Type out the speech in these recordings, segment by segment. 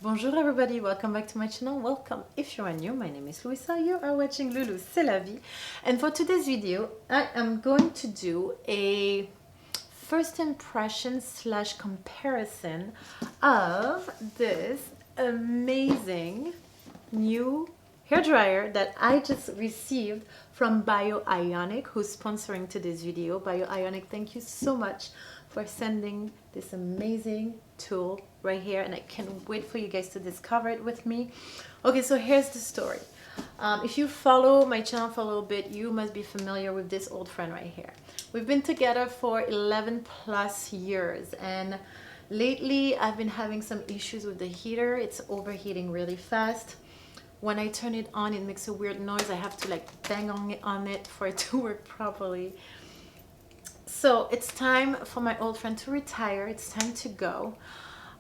Bonjour everybody, welcome back to my channel. Welcome if you are new. My name is Luisa. You are watching Lulu C'est la vie. And for today's video, I am going to do a first impression / comparison of this amazing new hairdryer that I just received from Bio Ionic, who's sponsoring today's video. Bio Ionic, thank you so much for sending this amazing tool right here, and I can't wait for you guys to discover it with me. Okay, so here's the story. If you follow my channel for a little bit, you must be familiar with this old friend right here. We've been together for 11 plus years, and lately I've been having some issues with the heater. It's overheating really fast. When I turn it on, it makes a weird noise. I have to like bang on it for it to work properly. So it's time for my old friend to retire. It's time to go.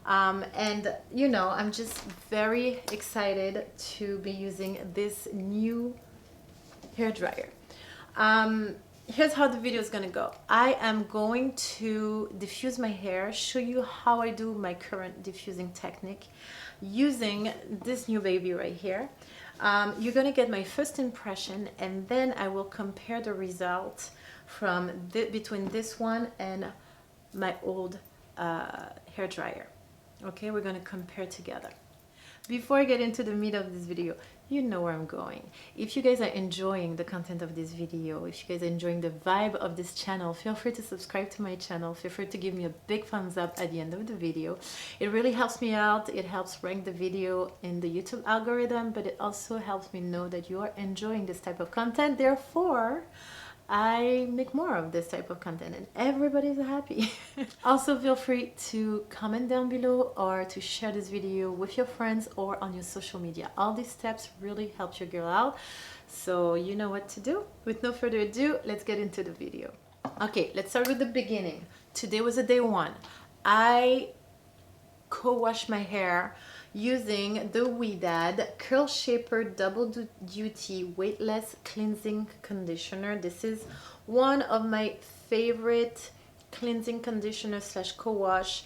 And you know, I'm just very excited to be using this new hairdryer. Here's how the video is gonna go. I am going to diffuse my hair, show you how I do my current diffusing technique using this new baby right here. You're gonna get my first impression, and then I will compare the results from between this one and my old hair dryer. Okay, we're gonna compare together. Before I get into the meat of this video, you know where I'm going. If you guys are enjoying the content of this video, if you guys are enjoying the vibe of this channel, feel free to subscribe to my channel. Feel free to give me a big thumbs up at the end of the video. It really helps me out. It helps rank the video in the YouTube algorithm, but it also helps me know that you are enjoying this type of content. Therefore, I make more of this type of content and everybody's happy. Also, feel free to comment down below or to share this video with your friends or on your social media. All these steps really help your girl out, so you know what to do. With no further ado, let's get into the video. Okay, let's start with the beginning. Today was a day one. I co-wash my hair using the Wavy Curl Shaper Double Duty Weightless Cleansing Conditioner. This is one of my favorite cleansing conditioners / co-wash.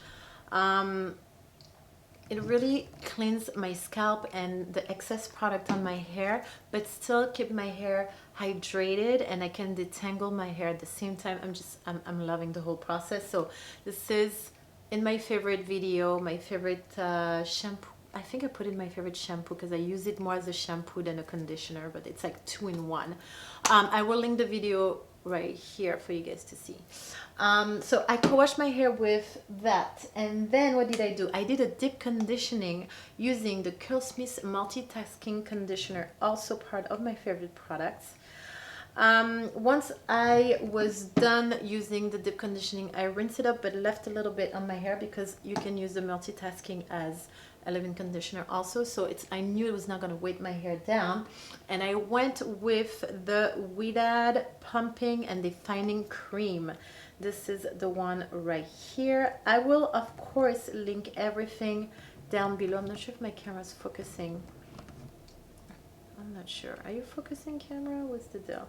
It really cleans my scalp and the excess product on my hair, but still keep my hair hydrated, and I can detangle my hair at the same time. I'm loving the whole process. So this is in my favorite video, my favorite shampoo. I think I put in my favorite shampoo because I use it more as a shampoo than a conditioner, but it's like 2-in-1. I will link the video right here for you guys to see. So I co-washed my hair with that, and then what did I do? I did a deep conditioning using the Curlsmith Multitasking Conditioner, also part of my favorite products. Once I was done using the deep conditioning, I rinsed it up but left a little bit on my hair because you can use the multitasking as a leave-in conditioner also. So I knew it was not going to weight my hair down, and I went with the Wavy Pumping and Defining Cream. This is the one right here. I will of course link everything down below. I'm not sure if my camera is focusing. I'm not sure. Are you focusing, camera? What's the deal?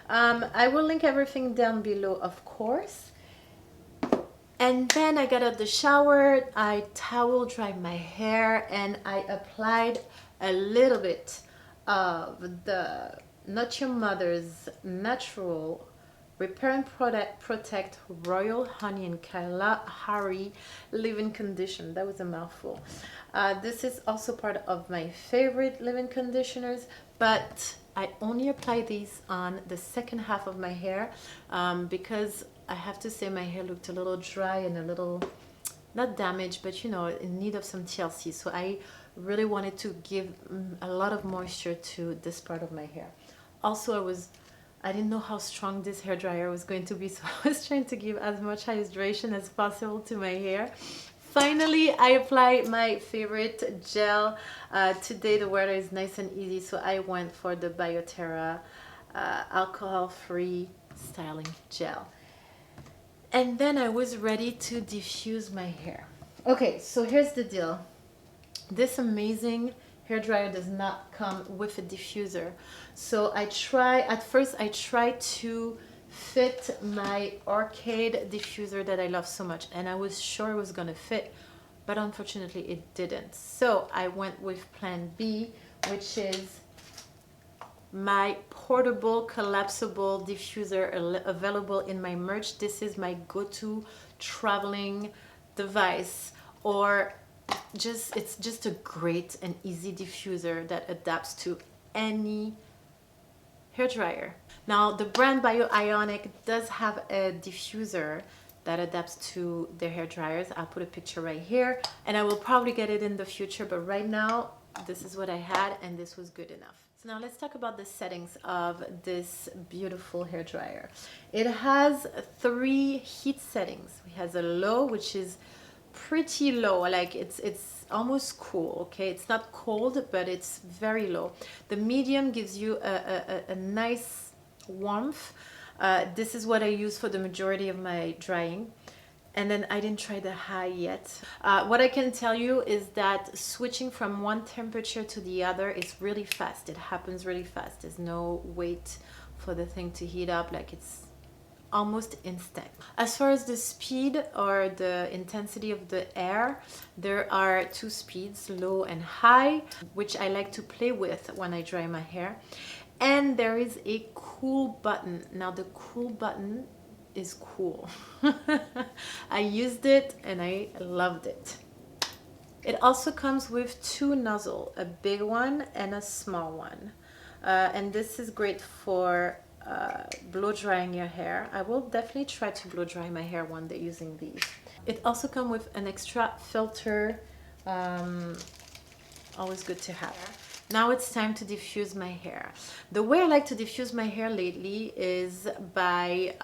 I will link everything down below, of course. And then I got out the shower, I towel dried my hair, and I applied a little bit of the Not Your Mother's Natural Repair and Protect Royal Honey and Calahary Leave-In Conditioner. That was a mouthful. This is also part of my favorite leave-in conditioners, but I only apply these on the second half of my hair because I have to say my hair looked a little dry and a little, not damaged, but you know, in need of some TLC. So I really wanted to give a lot of moisture to this part of my hair. Also, I didn't know how strong this hair dryer was going to be, so I was trying to give as much hydration as possible to my hair. Finally, I applied my favorite gel. Today the weather is nice and easy, so I went for the Biotera alcohol-free styling gel. And then I was ready to diffuse my hair. Okay, so here's the deal. This amazing hairdryer does not come with a diffuser. So at first I tried to fit my arcade diffuser that I love so much, and I was sure it was gonna fit but unfortunately it didn't. So I went with plan B, which is my portable collapsible diffuser available in my merch. This is my go-to traveling device, or it's just a great and easy diffuser that adapts to any hairdryer. Now the brand Bio Ionic does have a diffuser that adapts to their hair dryers. I'll put a picture right here, and I will probably get it in the future, but right now this is what I had and this was good enough. So now let's talk about the settings of this beautiful hair dryer. It has 3 heat settings. It has a low, which is pretty low, like it's almost cool, okay? It's not cold, but it's very low. The medium gives you a nice warmth. This is what I use for the majority of my drying. And then I didn't try the high yet. What I can tell you is that switching from one temperature to the other is really fast. It happens really fast. There's no wait for the thing to heat up, like it's almost instant. As far as the speed or the intensity of the air, there are 2 speeds, low and high, which I like to play with when I dry my hair. And there is a cool button. Now the cool button is cool. I used it and I loved it. It also comes with 2 nozzles, a big one and a small one. And this is great for blow drying your hair. I will definitely try to blow dry my hair one day using these. It also comes with an extra filter, always good to have. Now it's time to diffuse my hair. The way I like to diffuse my hair lately is by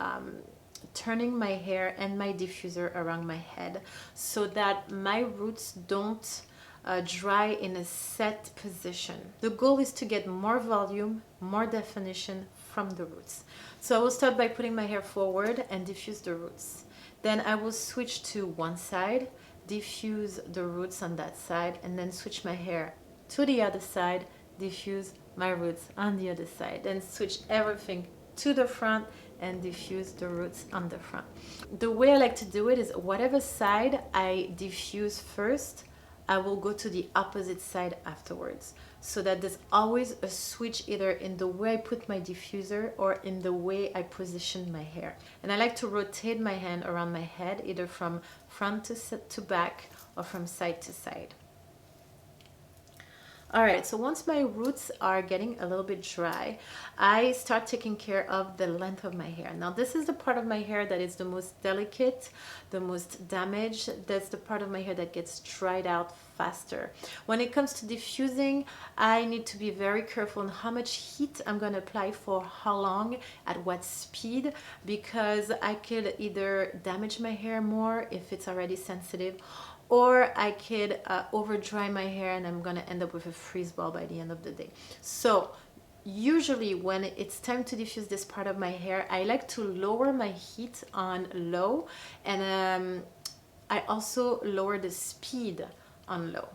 turning my hair and my diffuser around my head so that my roots don't dry in a set position. The goal is to get more volume, more definition from the roots. So I will start by putting my hair forward and diffuse the roots. Then I will switch to one side, diffuse the roots on that side, and then switch my hair to the other side, diffuse my roots on the other side. Then switch everything to the front and diffuse the roots on the front. The way I like to do it is whatever side I diffuse first, I will go to the opposite side afterwards, so that there's always a switch either in the way I put my diffuser or in the way I position my hair. And I like to rotate my hand around my head, either from front to back or from side to side. Alright, so once my roots are getting a little bit dry, I start taking care of the length of my hair. Now this is the part of my hair that is the most delicate, the most damaged. That's the part of my hair that gets dried out faster. When it comes to diffusing, I need to be very careful on how much heat I'm going to apply for how long, at what speed, because I could either damage my hair more if it's already sensitive, or I could over dry my hair and I'm gonna end up with a freeze ball by the end of the day. So usually when it's time to diffuse this part of my hair, I like to lower my heat on low, and I also lower the speed on low.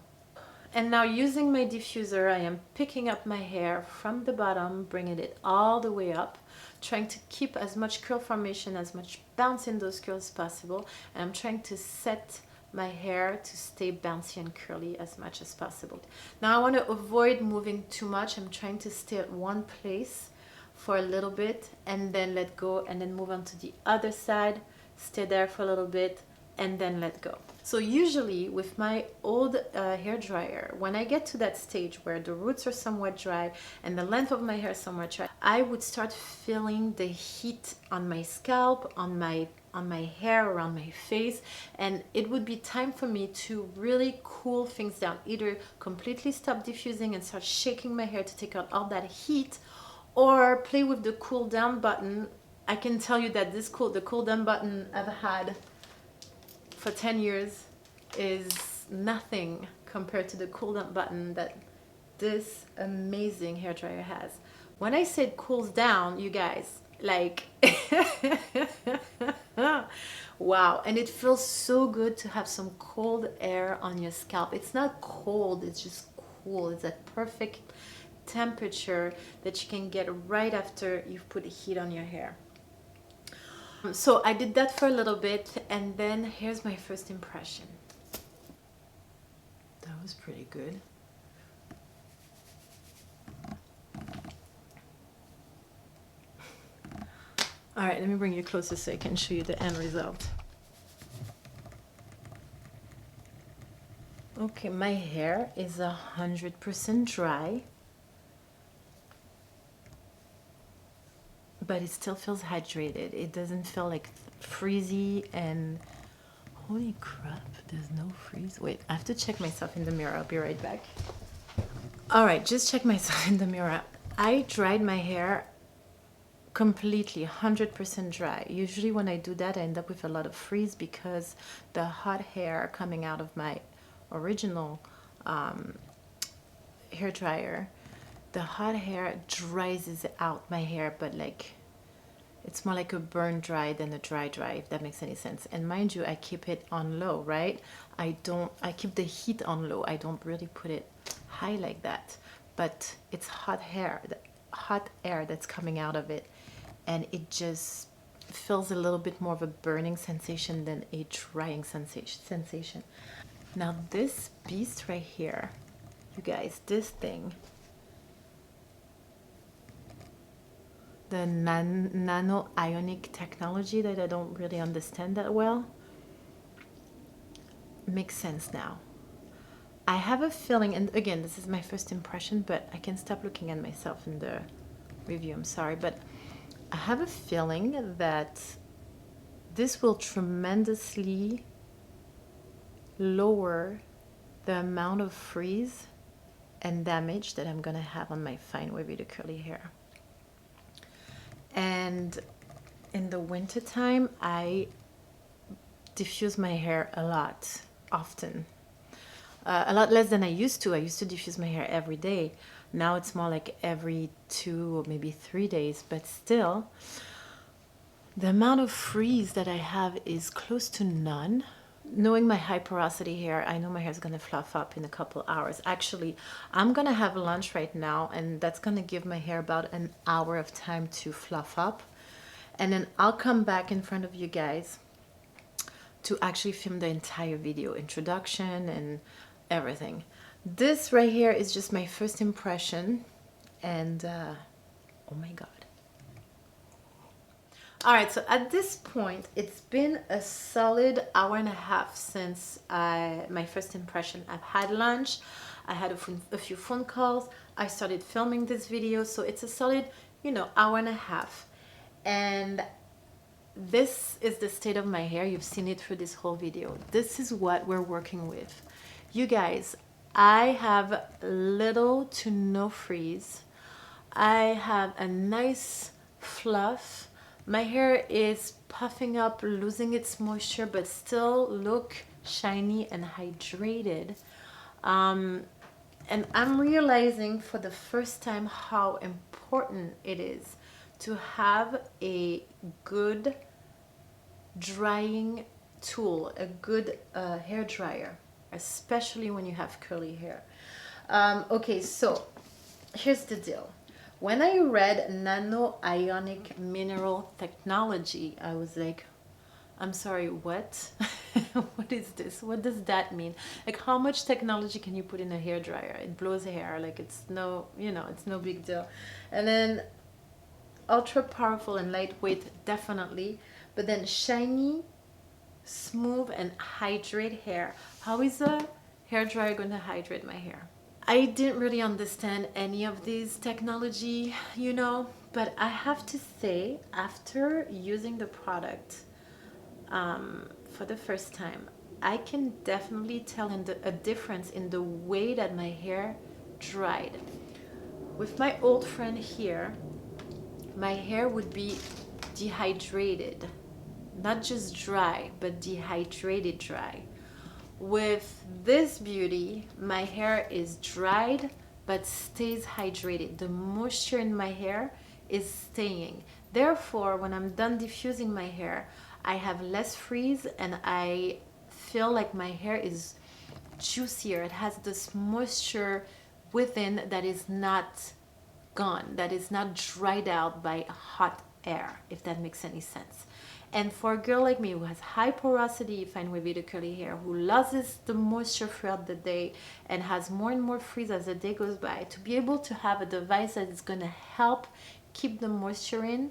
And now using my diffuser, I am picking up my hair from the bottom, bringing it all the way up, trying to keep as much curl formation, as much bounce in those curls as possible, and I'm trying to set my hair to stay bouncy and curly as much as possible. Now I want to avoid moving too much. I'm trying to stay at one place for a little bit and then let go, and then move on to the other side, stay there for a little bit, and then let go. So usually with my old hair dryer, when I get to that stage where the roots are somewhat dry and the length of my hair is somewhat dry, I would start feeling the heat on my scalp, on my hair, around my face, and it would be time for me to really cool things down. Either completely stop diffusing and start shaking my hair to take out all that heat, or play with the cool down button. I can tell you that the cool down button I've had for 10 years is nothing compared to the cool down button that this amazing hairdryer has. When I say it cools down, you guys, like wow, and it feels so good to have some cold air on your scalp. It's not cold, it's just cool. It's that perfect temperature that you can get right after you've put heat on your hair. So I did that for a little bit, and then here's my first impression. was pretty good. All right, let me bring you closer so I can show you the end result. Okay, my hair is 100% dry, but it still feels hydrated. It doesn't feel like frizzy and holy crap, there's no freeze. Wait, I have to check myself in the mirror. I'll be right back. All right, just check myself in the mirror. I dried my hair completely 100% dry. Usually when I do that, I end up with a lot of frizz because the hot hair coming out of my original hair dryer, the hot hair dries out my hair, but like it's more like a burn dry than a dry, if that makes any sense. And mind you, I keep it on low, right? I keep the heat on low. I don't really put it high like that, but it's hot hair, hot air that's coming out of it, and it just feels a little bit more of a burning sensation than a drying sensation. Now this beast right here, you guys, this thing, the Nano Ionic technology that I don't really understand that well, makes sense now. I have a feeling, and again, this is my first impression, but I can stop looking at myself in the review, I'm sorry, but I have a feeling that this will tremendously lower the amount of frizz and damage that I'm gonna have on my fine wavy to curly hair. And in the winter time, I diffuse my hair a lot, often. A lot less than I used to. I used to diffuse my hair every day. Now it's more like every 2 or maybe 3 days, but still, the amount of frizz that I have is close to none. Knowing my high porosity hair, I know my hair is going to fluff up in a couple hours. Actually, I'm going to have lunch right now, and that's going to give my hair about an hour of time to fluff up. And then I'll come back in front of you guys to actually film the entire video, introduction and everything. This right here is just my first impression, and oh my god. All right, so at this point, it's been a solid hour and a half since my first impression. I've had lunch, I had a few phone calls, I started filming this video, so it's a solid, you know, hour and a half. And this is the state of my hair. You've seen it through this whole video. This is what we're working with. You guys, I have little to no frizz. I have a nice fluff. My hair is puffing up, losing its moisture, but still look shiny and hydrated. And I'm realizing for the first time how important it is to have a good drying tool, a good hair dryer, especially when you have curly hair. Okay, so here's the deal. When I read Nano Ionic Mineral Technology, I was like, I'm sorry, what? What is this? What does that mean? Like, how much technology can you put in a hair dryer? It blows hair, like it's no, you know, it's no big deal. And then ultra powerful and lightweight, definitely. But then shiny, smooth, and hydrate hair. How is a hair dryer going to hydrate my hair? I didn't really understand any of these technology, you know, but I have to say, after using the product for the first time, I can definitely tell a difference in the way that my hair dried. With my old friend here, my hair would be dehydrated, not just dry, but dehydrated dry. With this beauty, my hair is dried but stays hydrated. The moisture in my hair is staying. Therefore, when I'm done diffusing my hair, I have less frizz and I feel like my hair is juicier. It has this moisture within that is not gone, that is not dried out by hot air, if that makes any sense. And for a girl like me who has high porosity, fine wavy to curly hair, who loses the moisture throughout the day and has more and more frizz as the day goes by, to be able to have a device that is going to help keep the moisture in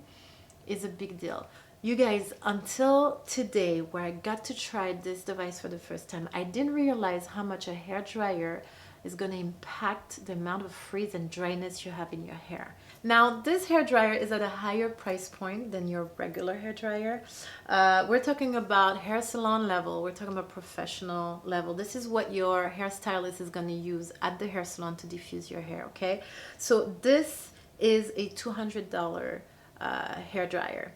is a big deal. You guys, until today, where I got to try this device for the first time, I didn't realize how much a hair dryer is going to impact the amount of frizz and dryness you have in your hair. Now, this hair dryer is at a higher price point than your regular hair dryer. We're talking about hair salon level. We're talking about professional level. This is what your hairstylist is going to use at the hair salon to diffuse your hair, okay? So this is a $200 hair dryer.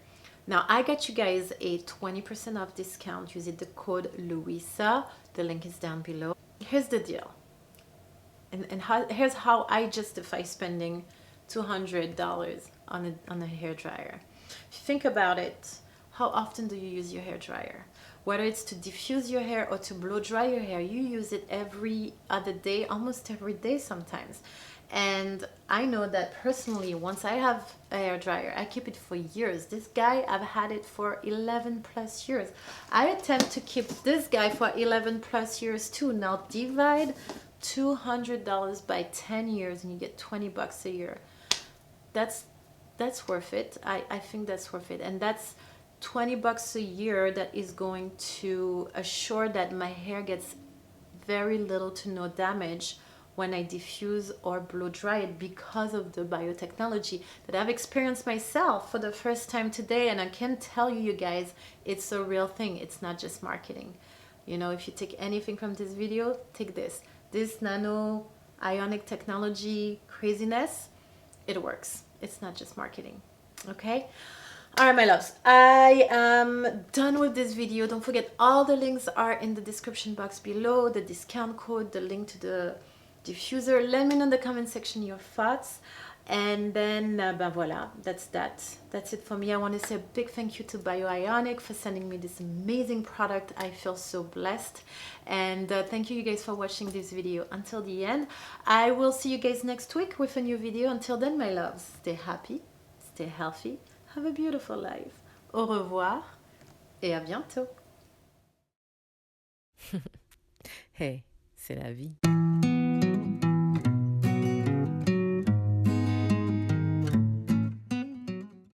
Now, I got you guys a 20% off discount using the code Luisa. The link is down below. Here's the deal. Here's how I justify spending $200 on a hair dryer. If you think about it, how often do you use your hair dryer? Whether it's to diffuse your hair or to blow dry your hair, you use it every other day, almost every day sometimes. And I know that personally, once I have a hair dryer, I keep it for years. This guy, I've had it for 11 plus years. I attempt to keep this guy for 11 plus years too. Now divide $200 by 10 years and you get 20 bucks a year. That's worth it. I think that's worth it. And that's 20 bucks a year that is going to assure that my hair gets very little to no damage when I diffuse or blow dry it, because of the biotechnology that I've experienced myself for the first time today. And I can tell you, you guys, it's a real thing. It's not just marketing. You know, if you take anything from this video, take this. This nano ionic technology craziness, it works. It's not just marketing. Okay? All right, my loves, I am done with this video. Don't forget, all the links are in the description box below, the discount code, the link to the diffuser. Let me know in the comment section your thoughts. And then, ben voila, that's it for me. I want to say a big thank you to Bio Ionic for sending me this amazing product. I feel so blessed. And thank you guys for watching this video until the end. I will see you guys next week with a new video. Until then, my loves, stay happy, stay healthy, have a beautiful life. Au revoir et à bientôt. Hey, c'est la vie.